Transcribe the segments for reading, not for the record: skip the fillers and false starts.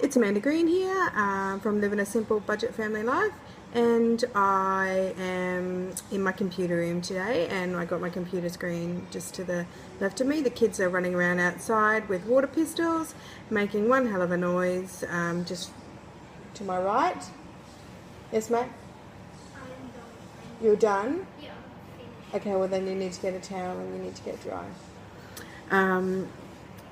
It's Amanda Green here from Living a Simple Budget Family Life, and I am in my computer room today, and I got my computer screen just to the left of me. The kids are running around outside with water pistols, making one hell of a noise. Just to my right. Yes, mate? You're done? Yeah. Okay, well then you need to get a towel and you need to get dry.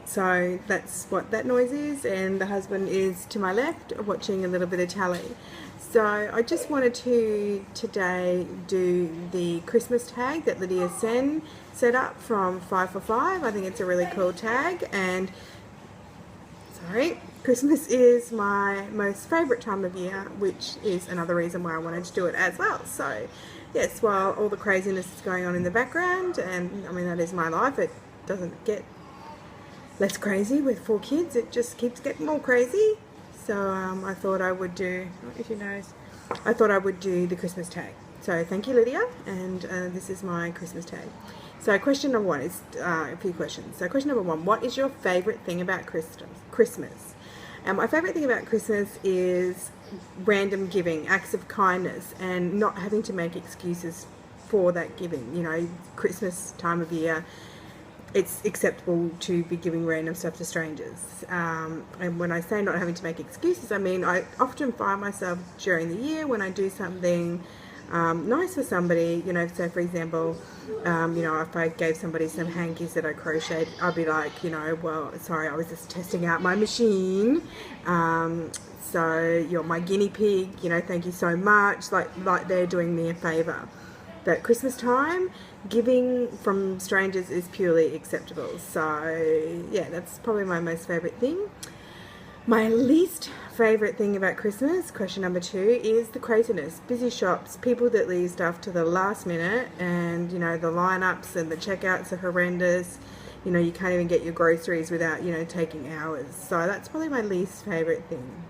So that's what that noise is, and the husband is to my left watching a little bit of telly. So I just wanted to today do the Christmas tag that Lydia Senn set up from 5 for 5. I think it's a really cool tag, and Christmas is my most favourite time of year, which is another reason why I wanted to do it as well. So yes, while all the craziness is going on in the background, and I mean that is my life, it doesn't get less crazy with 4 kids, it just keeps getting more crazy. So I thought I would do, if you notice, I thought I would do the Christmas tag. So thank you, Lydia, and this is my Christmas tag. So question number 1 is a few questions. So question number 1, what is your favourite thing about Christmas? My favourite thing about Christmas is random giving, acts of kindness, and not having to make excuses for that giving. You know, Christmas time of year, it's acceptable to be giving random stuff to strangers. And when I say not having to make excuses, I mean I often find myself during the year when I do something nice for somebody, you know, so for example, you know, if I gave somebody some hankies that I crocheted, I'd be like, you know, well, sorry, I was just testing out my machine. So you're my guinea pig, you know, thank you so much. Like they're doing me a favour. But Christmas time, giving from strangers is purely acceptable. So yeah, that's probably my most favourite thing. My least favourite thing about Christmas, question number 2, is the craziness. Busy shops, people that leave stuff to the last minute, and you know, the lineups and the checkouts are horrendous. You know, you can't even get your groceries without, you know, taking hours. So that's probably my least favourite thing.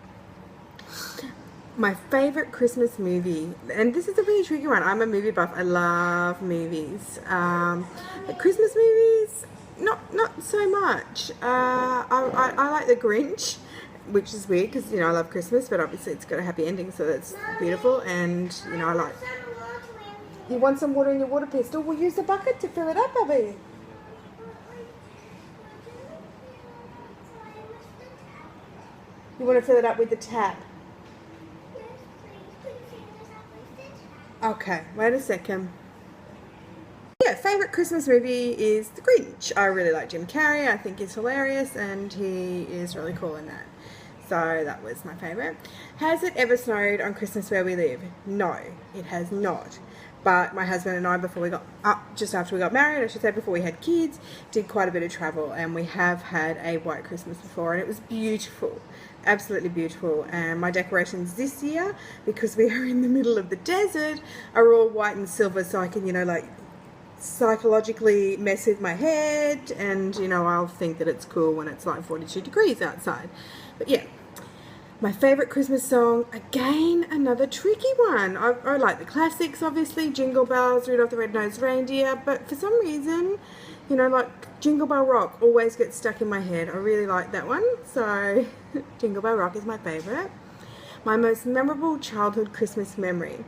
My favourite Christmas movie, and this is a really tricky one. I'm a movie buff. I love movies. But Christmas movies, not so much. I like The Grinch, which is weird because, you know, I love Christmas, but obviously it's got a happy ending, so that's beautiful. And, you know, I like... You want some water in your water pistol? We'll use the bucket to fill it up, Abby. You want to fill it up with the tap? Okay, wait a second. Yeah, favourite Christmas movie is The Grinch. I really like Jim Carrey. I think he's hilarious and he is really cool in that. So that was my favourite. Has it ever snowed on Christmas where we live? No, it has not. But my husband and I, just after we got married, I should say, before we had kids, did quite a bit of travel, and we have had a white Christmas before, and it was beautiful, absolutely beautiful. And my decorations this year, because we are in the middle of the desert, are all white and silver, so I can, you know, like psychologically mess with my head, and you know, I'll think that it's cool when it's like 42 degrees outside. But yeah. My favourite Christmas song, again, another tricky one. I like the classics, obviously, Jingle Bells, Rudolph the Red-Nosed Reindeer, but for some reason, you know, like Jingle Bell Rock always gets stuck in my head. I really like that one, so Jingle Bell Rock is my favourite. My most memorable childhood Christmas memory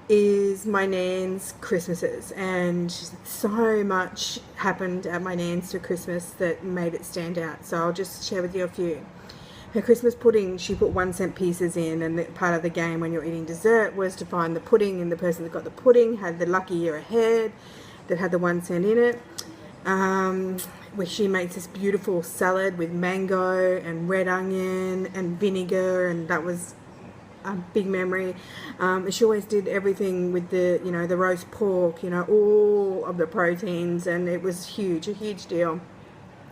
is my nan's Christmases, and so much happened at my nan's for Christmas that made it stand out, so I'll just share with you a few. Her Christmas pudding, she put 1-cent pieces in, and part of the game when you're eating dessert was to find the pudding, and the person that got the pudding had the lucky year ahead that had the 1 cent in it. Where she makes this beautiful salad with mango and red onion and vinegar, and that was a big memory. She always did everything with the, you know, the roast pork, you know, all of the proteins, and it was huge, a huge deal.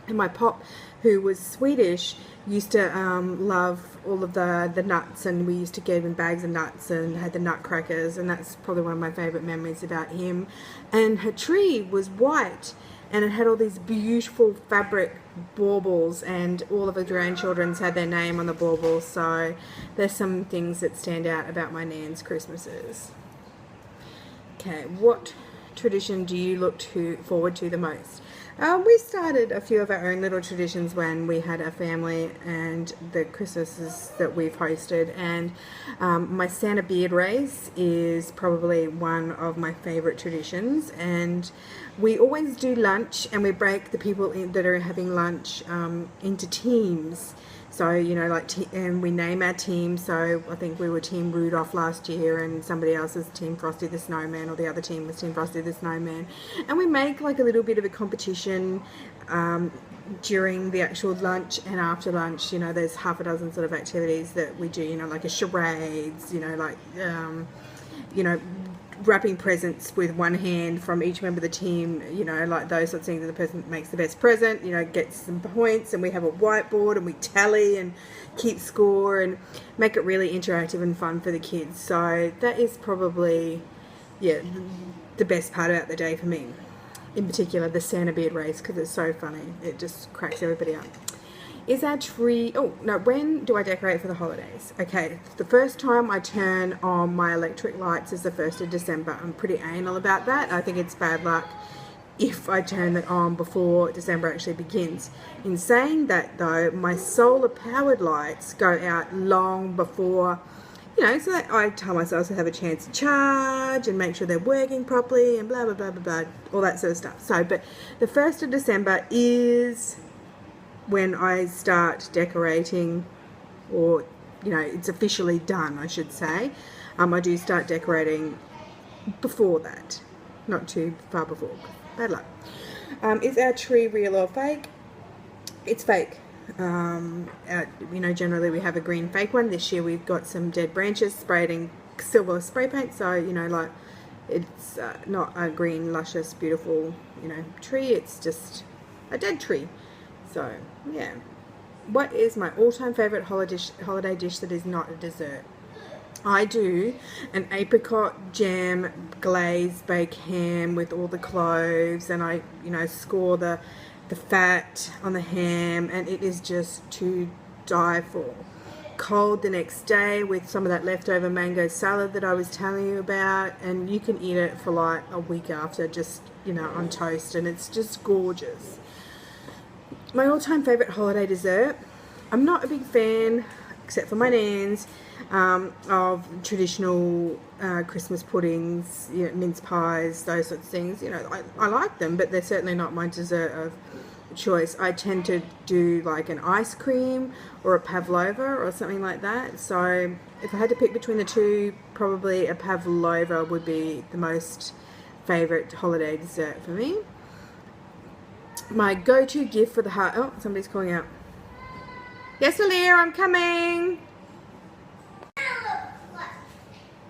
And my pop, who was Swedish, used to love all of the nuts, and we used to give him bags of nuts and had the nutcrackers, and that's probably one of my favourite memories about him. And her tree was white, and it had all these beautiful fabric baubles, and all of the grandchildren's had their name on the baubles, so there's some things that stand out about my nan's Christmases. Okay, what tradition do you look forward to the most? We started a few of our own little traditions when we had a family and the Christmases that we've hosted. And my Santa beard race is probably one of my favourite traditions. And we always do lunch, and we break the people that are having lunch into teams. So, you know, like, and we name our team. So I think we were Team Rudolph last year, and somebody else was Team Frosty the Snowman, or the other team was Team Frosty the Snowman. And we make like a little bit of a competition during the actual lunch and after lunch. You know, there's half a dozen sort of activities that we do, you know, like a charades, you know, like, you know, wrapping presents with one hand from each member of the team, you know, like those sorts of things. And the person that makes the best present, you know, gets some points, and we have a whiteboard and we tally and keep score and make it really interactive and fun for the kids. So that is probably, yeah, the best part about the day for me. In particular, the Santa beard race, because it's so funny. It just cracks everybody up. Is our tree... Oh, no, when do I decorate for the holidays? Okay, the first time I turn on my electric lights is the 1st of December. I'm pretty anal about that. I think it's bad luck if I turn that on before December actually begins. In saying that, though, my solar-powered lights go out long before... You know, so that I tell myself to have a chance to charge and make sure they're working properly and blah, blah, blah, blah, blah, all that sort of stuff. So, but the 1st of December is when I start decorating, or, you know, it's officially done, I should say. I do start decorating before that, not too far before. Bad luck. Is our tree real or fake? It's fake. You know, generally we have a green fake one. This year we've got some dead branches sprayed in silver spray paint, so, you know, like, it's not a green, luscious, beautiful, you know, tree. It's just a dead tree. So, yeah. What is my all-time favourite holiday dish that is not a dessert? I do an apricot jam glazed baked ham with all the cloves, and I, you know, score the fat on the ham, and it is just to die for. Cold the next day with some of that leftover mango salad that I was telling you about, and you can eat it for like a week after, just, you know, on toast, and it's just gorgeous. My all-time favourite holiday dessert, I'm not a big fan, except for my nans, of traditional Christmas puddings, you know, mince pies, those sorts of things. You know, I like them, but they're certainly not my dessert of choice. I tend to do like an ice cream or a pavlova or something like that. So if I had to pick between the two, probably a pavlova would be the most favourite holiday dessert for me. My go-to gift for the heart... Oh, somebody's calling out. Yes, Alia, I'm coming.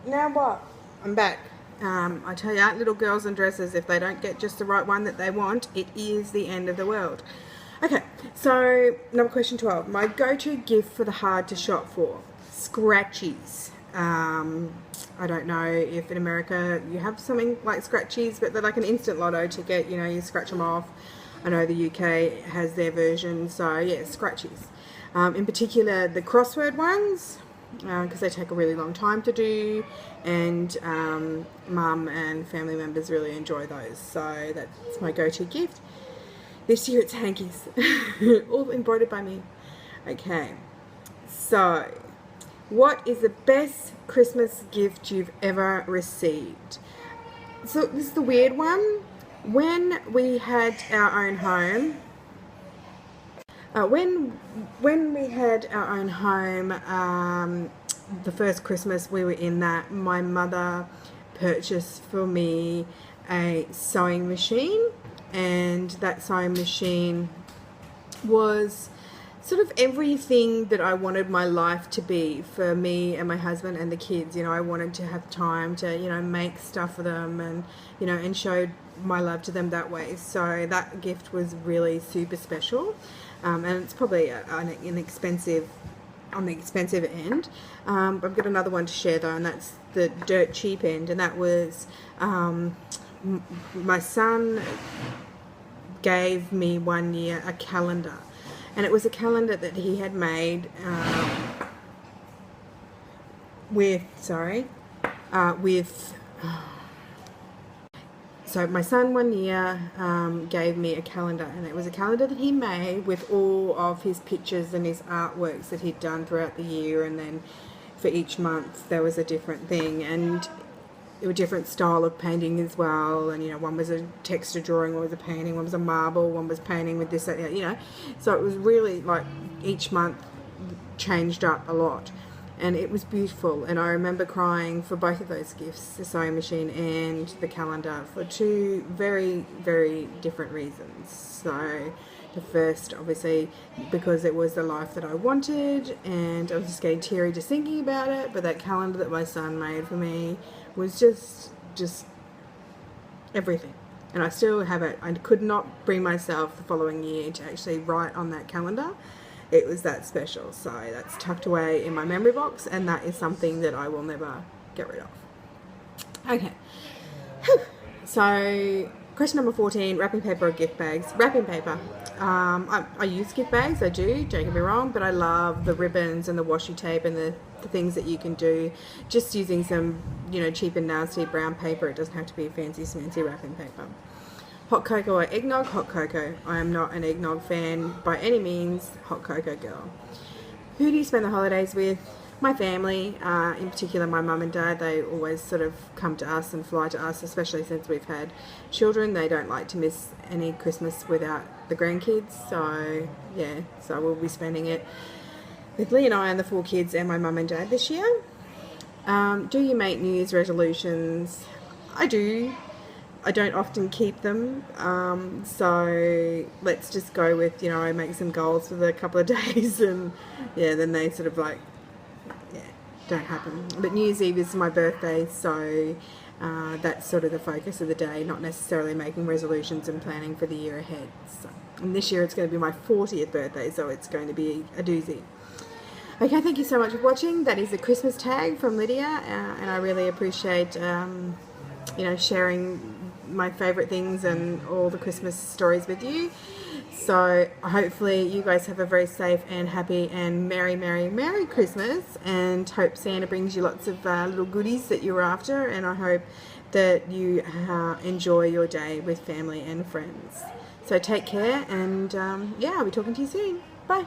Now what? I'm back. I tell you, little girls and dresses, if they don't get just the right one that they want, it is the end of the world. Okay, so number question 12. My go-to gift for the hard to shop for. Scratchies. I don't know if in America you have something like scratchies, but they're like an instant lotto ticket. You know, you scratch them off. I know the UK has their version, so yeah, scratchies. In particular, the crossword ones, because they take a really long time to do, and mum and family members really enjoy those, so that's my go-to gift. This year it's hankies, all embroidered by me. Okay, so what is the best Christmas gift you've ever received? So this is the weird one. When we had our own home, when we had our own home, the first Christmas we were in that, my mother purchased for me a sewing machine, and that sewing machine was sort of everything that I wanted my life to be for me and my husband and the kids. You know, I wanted to have time to, you know, make stuff for them, and, you know, and show my love to them that way. So that gift was really super special, and it's probably an expensive, on the expensive end. I've got another one to share though, and that's the dirt cheap end, and that was my son gave me one year a calendar, and it was a calendar that he had made with So my son one year gave me a calendar, and it was a calendar that he made with all of his pictures and his artworks that he'd done throughout the year, and then for each month there was a different thing, and it was a different style of painting as well. And one was a texture drawing, one was a painting, one was a marble, one was painting with this, so it was really like each month changed up a lot. And it was beautiful, and I remember crying for both of those gifts, the sewing machine and the calendar, for two very, very different reasons. So the first, obviously, because it was the life that I wanted, and I was just getting teary just thinking about it, but that calendar that my son made for me was just everything. And I still have it. I could not bring myself the following year to actually write on that calendar. It was that special, so that's tucked away in my memory box, and that is something that I will never get rid of. Okay, so question number 14, wrapping paper or gift bags? Wrapping paper. I use gift bags, I do, don't get me wrong, but I love the ribbons and the washi tape and the things that you can do just using some, cheap and nasty brown paper. It doesn't have to be fancy smancy wrapping paper. Hot cocoa or eggnog? Hot cocoa. I am not an eggnog fan by any means. Hot cocoa girl. Who do you spend the holidays with? My family, in particular my mum and dad. They always sort of come to us and fly to us, especially since we've had children. They don't like to miss any Christmas without the grandkids. So yeah, so we'll be spending it with Lee and I and the 4 kids and my mum and dad this year. Do you make New Year's resolutions? I do. I don't often keep them, so let's just go with, I make some goals for the couple of days, and then they sort of don't happen. But New Year's Eve is my birthday, so that's sort of the focus of the day, not necessarily making resolutions and planning for the year ahead. So, and this year it's going to be my 40th birthday, so it's going to be a doozy. Okay, thank you so much for watching. That is a Christmas tag from Lydia, and I really appreciate sharing my favourite things and all the Christmas stories with you. So hopefully you guys have a very safe and happy and merry, merry, merry Christmas, and hope Santa brings you lots of little goodies that you're after, and I hope that you enjoy your day with family and friends. So take care, and I'll be talking to you soon. Bye.